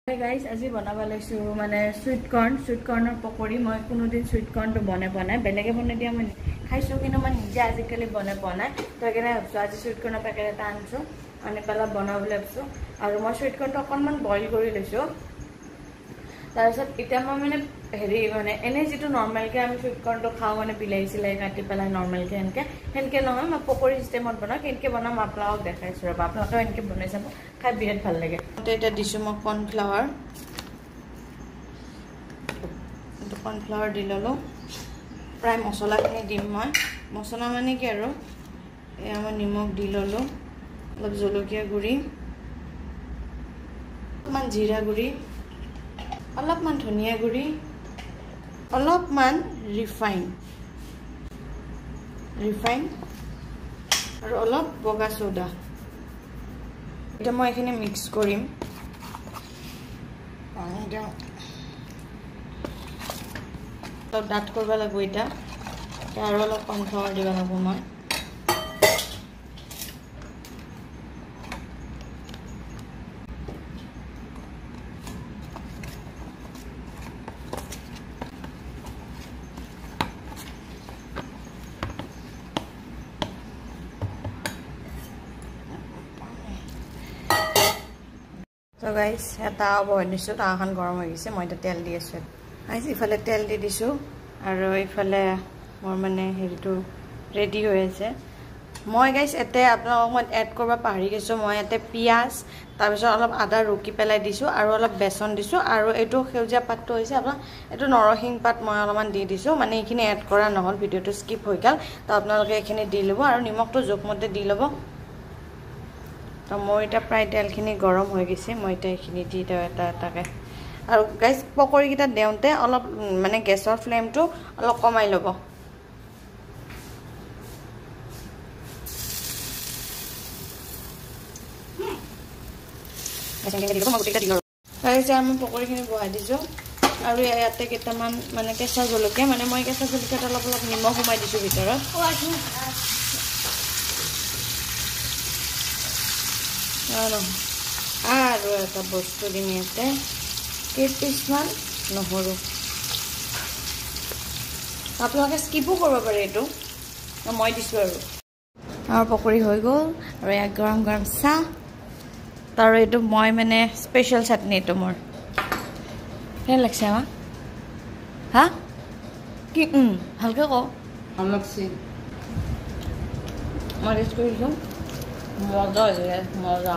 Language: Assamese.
Hey guys, আজি বনাব লৈছো মানে সুইট কৰ্নৰ পকৰি মই কোনোদিন সুইট কৰ্নটো বনাই বেলেগে বনাই দিয়া মই খাইছো কিন্তু মই নিজে আজিকালি বনাই তো একেনে ভাবছো আজি সুইট কৰ্নৰ পেকেট এটা আনছো আনি পেলা বনাবলৈ ভাবছো আৰু মই সুইট কৰ্নটো অকনমান বইল কৰি লৈছো তাৰপিছত এটা মই মানে হেৰি মানে এনে যেটো নৰমালকে আমি সুইট কৰ্নটো খাও মানে বিলাইছিলে কাটি পেলা নৰমালকে হেনকে নহয় মই পকৰি সিস্টেমত বনাও কেনকে বনাম আপোনাক দেখাইছো ৰবা আপোনাক এনেকে বনাই চাব খাই বিৰাট ভাল লাগে এটা দিছো মই কৰ্নফ্লাৱাৰ দি ললো প্ৰায় মছলাখিনি দিম মই মছলা মানে কি আৰু এয়া মই নিমখ দি ললো অলপ জলকীয়া গুড়ি অলপমান জিৰা গুড়ি অলপমান ধনিয়া গুড়ি অলপমান ৰিফাইন আৰু অলপ বগা সোডা এটা মই এখানে মিক্স কৰিম তো ডাট কৰিব লাগিব এটা আৰু অলপ কৰ্নফ্লাৱাৰ দিব লাগিব মই So guys, এটা বই দিছো তাখন গৰম হৈ গৈছে মই এটা তেল দি আছো গাইস ইফালে তেল দি দিছো আৰু ইফালে মোৰ মানে হেৰিটো ৰেডি হৈ আছে মই গাইস এতে আপোনাক মই এড কৰিব পাহৰি গৈছো মই এতে পিয়াজ তাৰ পিছত অলপ আদা ৰুকি পেলাই দিছো আৰু অলপ বেসন দিছো আৰু এটো খেউজা পাতটো হৈছে আপোনাক এটো নৰসিং পাত মই অলপমান দি দিছো মানে এইখিনি এড কৰা নহল ভিডিওটো স্কিপ হৈ গল তো আপোনালোকে এইখিনি দি লব আৰু নিমখটো জোখমতে দি লব তো মই এটা প্ৰায় তেলখিনি গৰম হৈ গৈছে মই এটা এইখিনি দি দাও এটাকে আৰু গাইস পকৰি কিটা দেউতে অলপ মানে গেছৰ ফ্লেমটো অলপ কমাই লব গাইস আমি পকৰিখিনি বহাই দিছো আৰু ইয়াতে কেইটামান মানে কেঁচা জলকীয়া মানে মই কেঁচা জলকীয়াত অলপ নিমখ সোমাই দিছো ভিতৰত আৰু এটা বস্তু দিম ইয়াতে কেইপিছমান নহৰু আপোনালোকে স্কিপো কৰিব পাৰে এইটো মই দিছো আৰু পকৰি হৈ গ'ল আৰু এক গৰম গৰম চাহ তাৰ এইটো মই মানে স্পেশাল চাটনি এইটো মোৰ কেনে লাগছে আমা হা কি ভালকে কও ভাল লাগছে মই টেষ্ট কৰিছো মজা হৈছে মজা